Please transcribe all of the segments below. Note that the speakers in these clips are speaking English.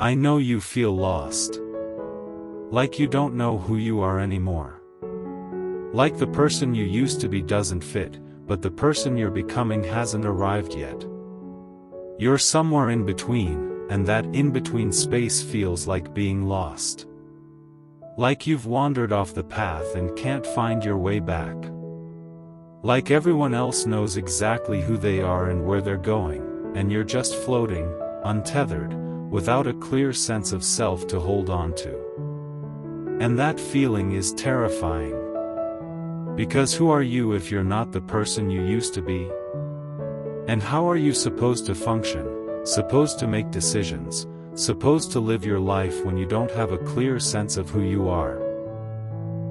I know you feel lost. Like you don't know who you are anymore. Like the person you used to be doesn't fit, but the person you're becoming hasn't arrived yet. You're somewhere in between, and that in-between space feels like being lost. Like you've wandered off the path and can't find your way back. Like everyone else knows exactly who they are and where they're going, and you're just floating, untethered, without a clear sense of self to hold on to. And that feeling is terrifying. Because who are you if you're not the person you used to be? And how are you supposed to function, supposed to make decisions, supposed to live your life when you don't have a clear sense of who you are?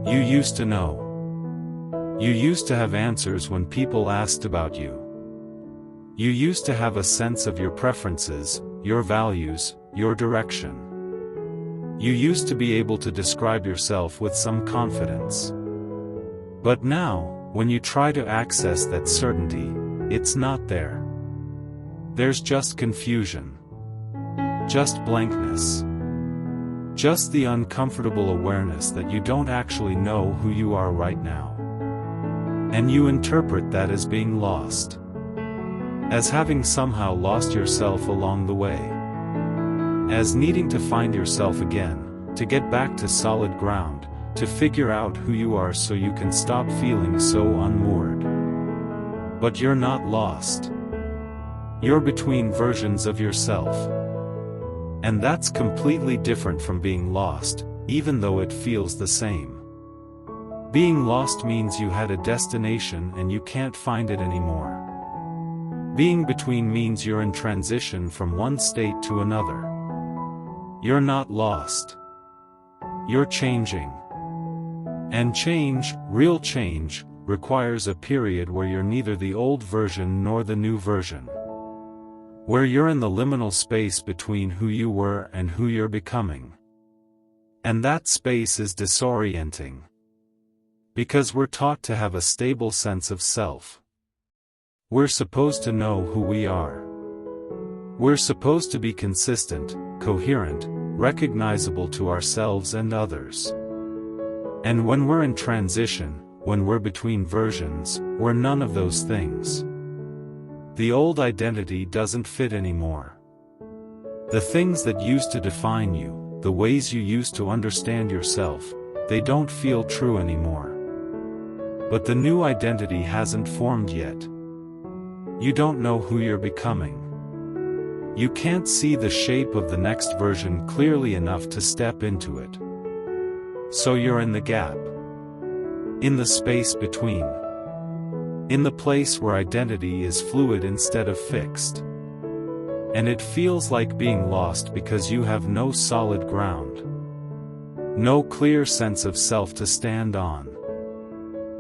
You used to know. You used to have answers when people asked about you. You used to have a sense of your preferences, your values, your direction. You used to be able to describe yourself with some confidence. But now, when you try to access that certainty, it's not there. There's just confusion. Just blankness. Just the uncomfortable awareness that you don't actually know who you are right now. And you interpret that as being lost. As having somehow lost yourself along the way. As needing to find yourself again, to get back to solid ground, to figure out who you are so you can stop feeling so unmoored. But you're not lost. You're between versions of yourself. And that's completely different from being lost, even though it feels the same. Being lost means you had a destination and you can't find it anymore. Being between means you're in transition from one state to another. You're not lost. You're changing. And change, real change, requires a period where you're neither the old version nor the new version. Where you're in the liminal space between who you were and who you're becoming. And that space is disorienting. Because we're taught to have a stable sense of self. We're supposed to know who we are. We're supposed to be consistent, coherent, recognizable to ourselves and others. And when we're in transition, when we're between versions, we're none of those things. The old identity doesn't fit anymore. The things that used to define you, the ways you used to understand yourself, they don't feel true anymore. But the new identity hasn't formed yet. You don't know who you're becoming. You can't see the shape of the next version clearly enough to step into it. So you're in the gap. In the space between. In the place where identity is fluid instead of fixed. And it feels like being lost because you have no solid ground. No clear sense of self to stand on.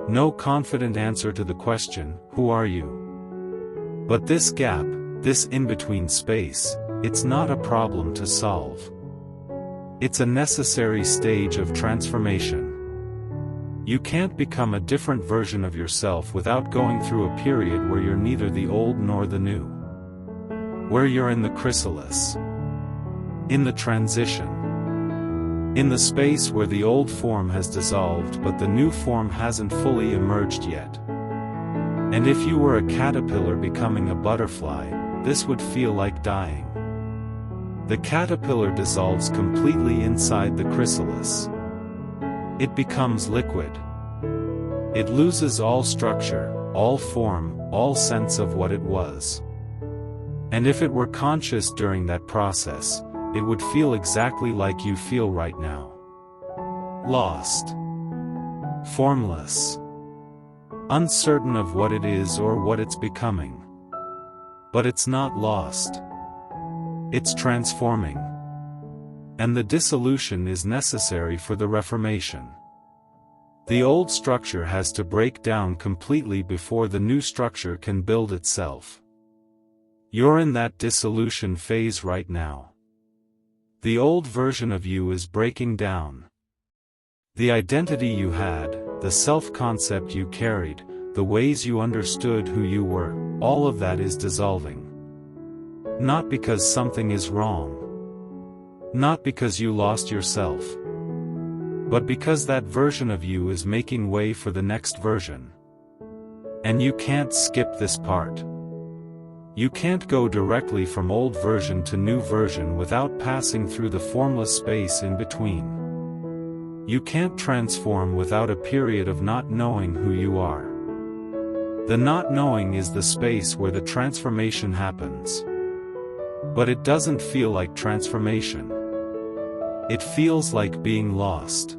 No confident answer to the question, who are you? But this gap, this in-between space, it's not a problem to solve. It's a necessary stage of transformation. You can't become a different version of yourself without going through a period where you're neither the old nor the new. Where you're in the chrysalis. In the transition. In the space where the old form has dissolved but the new form hasn't fully emerged yet. And if you were a caterpillar becoming a butterfly, this would feel like dying. The caterpillar dissolves completely inside the chrysalis. It becomes liquid. It loses all structure, all form, all sense of what it was. And if it were conscious during that process, it would feel exactly like you feel right now. Lost. Formless. Uncertain of what it is or what it's becoming. But it's not lost. It's transforming. And the dissolution is necessary for the reformation. The old structure has to break down completely before the new structure can build itself. You're in that dissolution phase right now. The old version of you is breaking down. The identity you had, the self-concept you carried, the ways you understood who you were, all of that is dissolving. Not because something is wrong. Not because you lost yourself, but because that version of you is making way for the next version. And you can't skip this part. You can't go directly from old version to new version without passing through the formless space in between. You can't transform without a period of not knowing who you are. The not knowing is the space where the transformation happens. But it doesn't feel like transformation. It feels like being lost.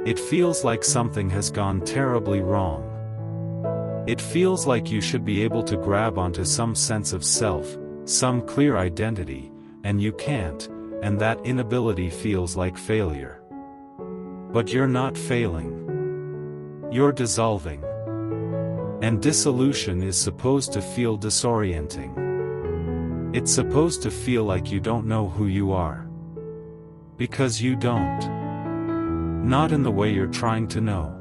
It feels like something has gone terribly wrong. It feels like you should be able to grab onto some sense of self, some clear identity, and you can't, and that inability feels like failure. But you're not failing. You're dissolving. And dissolution is supposed to feel disorienting. It's supposed to feel like you don't know who you are. Because you don't. Not in the way you're trying to know.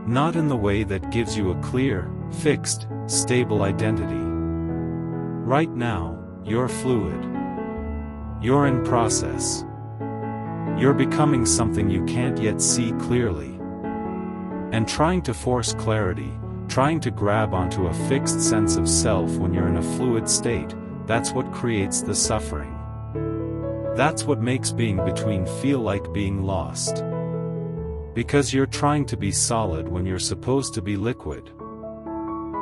Not in the way that gives you a clear, fixed, stable identity. Right now, you're fluid. You're in process. You're becoming something you can't yet see clearly. And trying to force clarity, trying to grab onto a fixed sense of self when you're in a fluid state, that's what creates the suffering. That's what makes being between feel like being lost. Because you're trying to be solid when you're supposed to be liquid.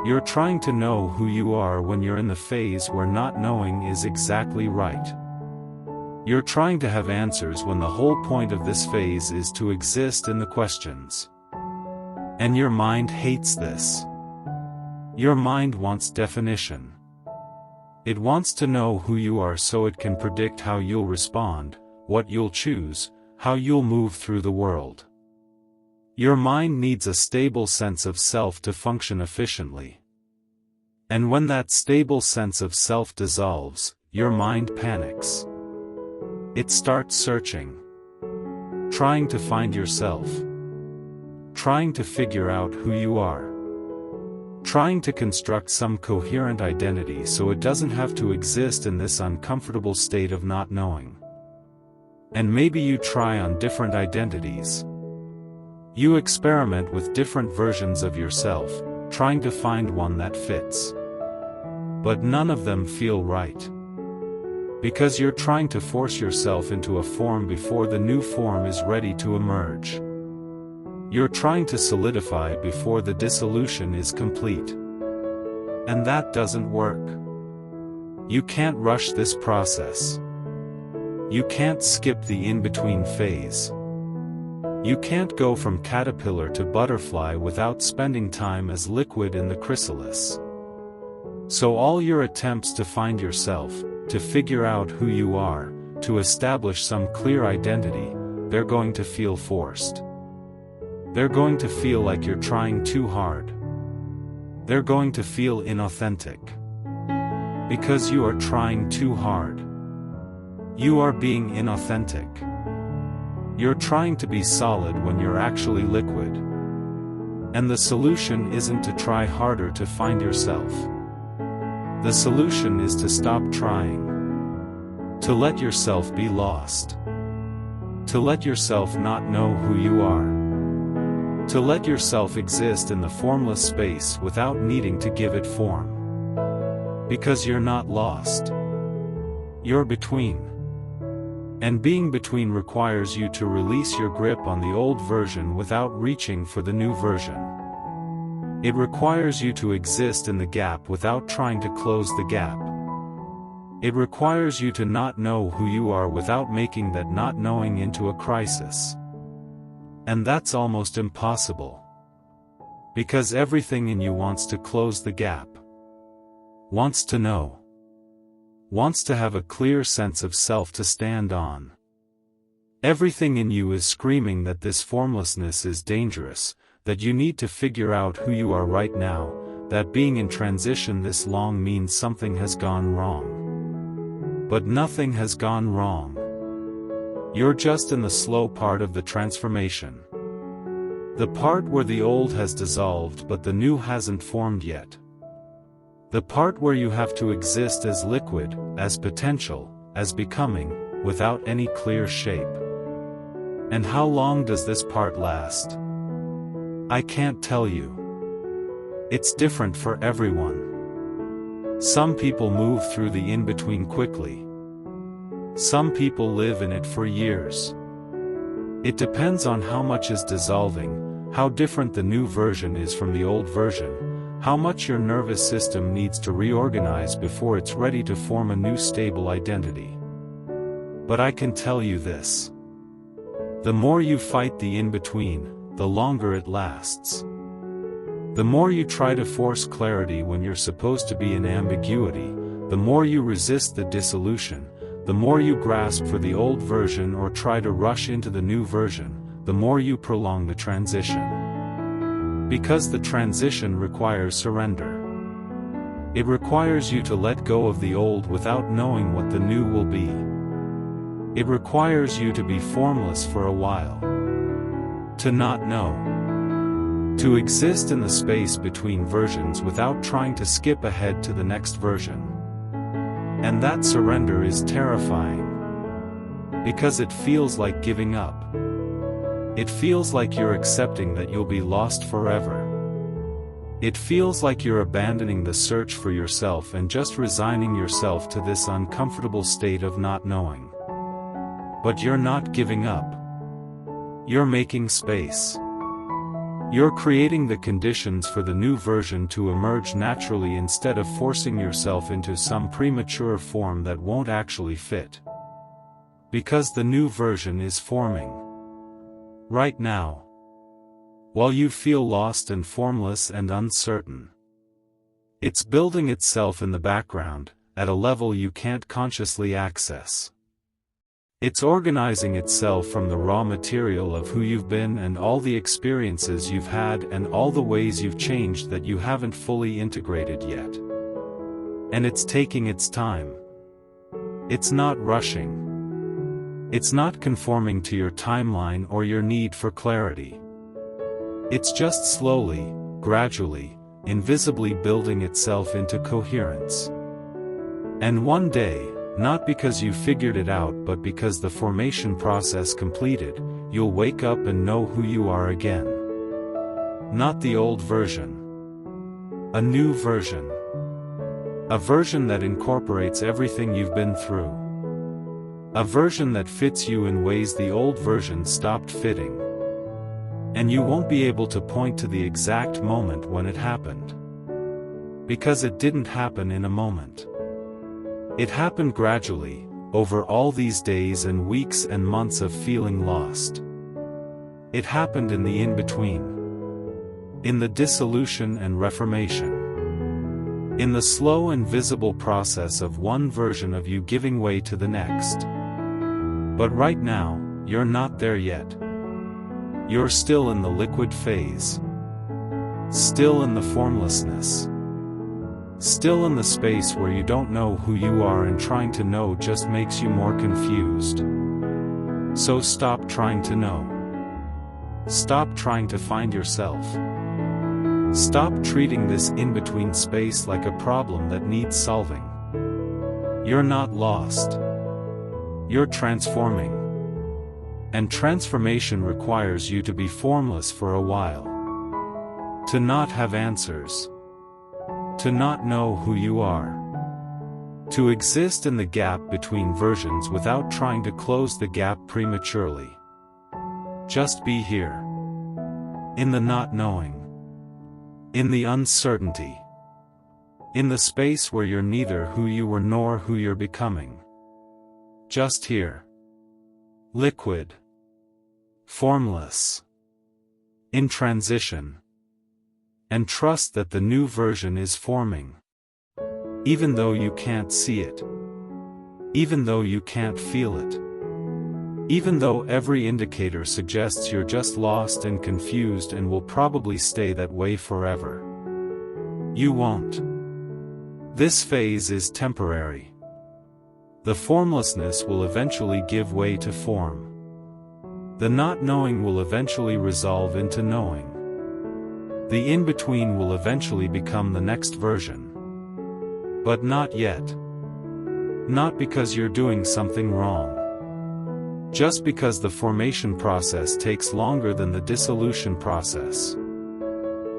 You're trying to know who you are when you're in the phase where not knowing is exactly right. You're trying to have answers when the whole point of this phase is to exist in the questions. And your mind hates this. Your mind wants definition. It wants to know who you are so it can predict how you'll respond, what you'll choose, how you'll move through the world. Your mind needs a stable sense of self to function efficiently. And when that stable sense of self dissolves, your mind panics. It starts searching. Trying to find yourself. Trying to figure out who you are. Trying to construct some coherent identity so it doesn't have to exist in this uncomfortable state of not knowing. And maybe you try on different identities. You experiment with different versions of yourself, trying to find one that fits. But none of them feel right. Because you're trying to force yourself into a form before the new form is ready to emerge. You're trying to solidify before the dissolution is complete. And that doesn't work. You can't rush this process. You can't skip the in-between phase. You can't go from caterpillar to butterfly without spending time as liquid in the chrysalis. So all your attempts to find yourself, to figure out who you are, to establish some clear identity, they're going to feel forced. They're going to feel like you're trying too hard. They're going to feel inauthentic. Because you are trying too hard. You are being inauthentic. You're trying to be solid when you're actually liquid. And the solution isn't to try harder to find yourself. The solution is to stop trying. To let yourself be lost. To let yourself not know who you are. To let yourself exist in the formless space without needing to give it form. Because you're not lost. You're between. And being between requires you to release your grip on the old version without reaching for the new version. It requires you to exist in the gap without trying to close the gap. It requires you to not know who you are without making that not knowing into a crisis. And that's almost impossible. Because everything in you wants to close the gap. Wants to know. Wants to have a clear sense of self to stand on. Everything in you is screaming that this formlessness is dangerous, that you need to figure out who you are right now, that being in transition this long means something has gone wrong. But nothing has gone wrong. You're just in the slow part of the transformation. The part where the old has dissolved but the new hasn't formed yet. The part where you have to exist as liquid, as potential, as becoming, without any clear shape. And how long does this part last? I can't tell you. It's different for everyone. Some people move through the in-between quickly. Some people live in it for years. It depends on how much is dissolving, how different the new version is from the old version, how much your nervous system needs to reorganize before it's ready to form a new stable identity. But I can tell you this. The more you fight the in-between, the longer it lasts. The more you try to force clarity when you're supposed to be in ambiguity, the more you resist the dissolution, the more you grasp for the old version or try to rush into the new version, the more you prolong the transition. Because the transition requires surrender. It requires you to let go of the old without knowing what the new will be. It requires you to be formless for a while. To not know. To exist in the space between versions without trying to skip ahead to the next version. And that surrender is terrifying. Because it feels like giving up. It feels like you're accepting that you'll be lost forever. It feels like you're abandoning the search for yourself and just resigning yourself to this uncomfortable state of not knowing. But you're not giving up. You're making space. You're creating the conditions for the new version to emerge naturally instead of forcing yourself into some premature form that won't actually fit. Because the new version is forming. Right now. While you feel lost and formless and uncertain. It's building itself in the background, at a level you can't consciously access. It's organizing itself from the raw material of who you've been and all the experiences you've had and all the ways you've changed that you haven't fully integrated yet. And it's taking its time. It's not rushing. It's not conforming to your timeline or your need for clarity. It's just slowly, gradually, invisibly building itself into coherence. And one day, not because you figured it out but because the formation process completed, you'll wake up and know who you are again. Not the old version. A new version. A version that incorporates everything you've been through. A version that fits you in ways the old version stopped fitting. And you won't be able to point to the exact moment when it happened. Because it didn't happen in a moment. It happened gradually, over all these days and weeks and months of feeling lost. It happened in the in-between. In the dissolution and reformation. In the slow and visible process of one version of you giving way to the next. But right now, you're not there yet. You're still in the liquid phase. Still in the formlessness. Still in the space where you don't know who you are and trying to know just makes you more confused. So stop trying to know. Stop trying to find yourself. Stop treating this in-between space like a problem that needs solving. You're not lost. You're transforming. And transformation requires you to be formless for a while. To not have answers. To not know who you are. To exist in the gap between versions without trying to close the gap prematurely. Just be here. In the not knowing. In the uncertainty. In the space where you're neither who you were nor who you're becoming. Just here. Liquid. Formless. In transition. And trust that the new version is forming. Even though you can't see it. Even though you can't feel it. Even though every indicator suggests you're just lost and confused and will probably stay that way forever. You won't. This phase is temporary. The formlessness will eventually give way to form. The not knowing will eventually resolve into knowing. The in-between will eventually become the next version. But not yet. Not because you're doing something wrong. Just because the formation process takes longer than the dissolution process.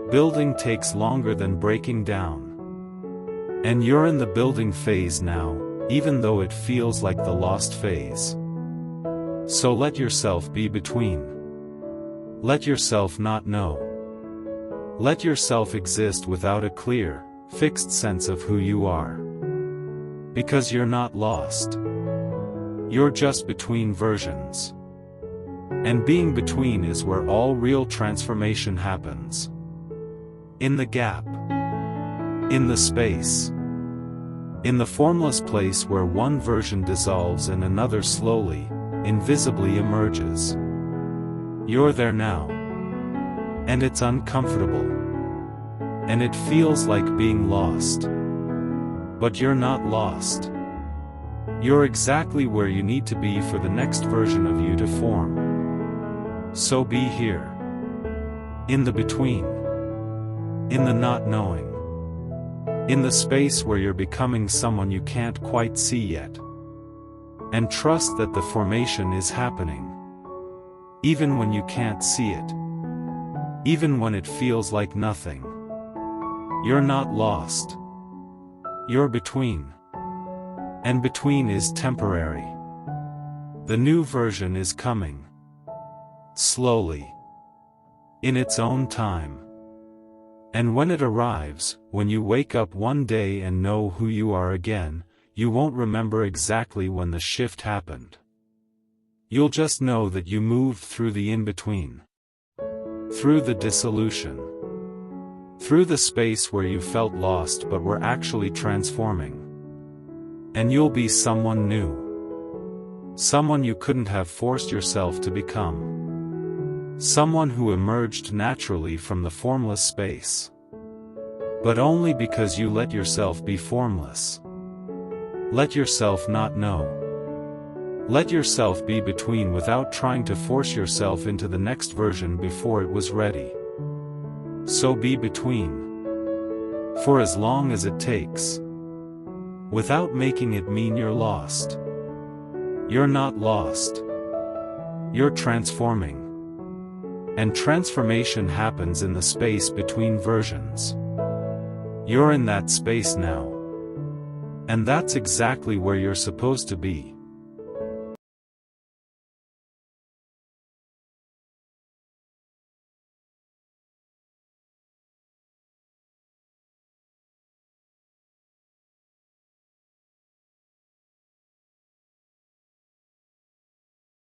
Building takes longer than breaking down. And you're in the building phase now, even though it feels like the lost phase. So let yourself be between. Let yourself not know. Let yourself exist without a clear, fixed sense of who you are. Because you're not lost. You're just between versions. And being between is where all real transformation happens. In the gap. In the space. In the formless place where one version dissolves and another slowly, invisibly emerges. You're there now. And it's uncomfortable. And it feels like being lost. But you're not lost. You're exactly where you need to be for the next version of you to form. So be here. In the between. In the not knowing. In the space where you're becoming someone you can't quite see yet. And trust that the formation is happening. Even when you can't see it. Even when it feels like nothing. You're not lost. You're between. And between is temporary. The new version is coming. Slowly. In its own time. And when it arrives, when you wake up one day and know who you are again, you won't remember exactly when the shift happened. You'll just know that you moved through the in-between. Through the dissolution. Through the space where you felt lost but were actually transforming. And you'll be someone new. Someone you couldn't have forced yourself to become. Someone who emerged naturally from the formless space. But only because you let yourself be formless. Let yourself not know. Let yourself be between without trying to force yourself into the next version before it was ready. So be between. For as long as it takes. Without making it mean you're lost. You're not lost. You're transforming. And transformation happens in the space between versions. You're in that space now. And that's exactly where you're supposed to be.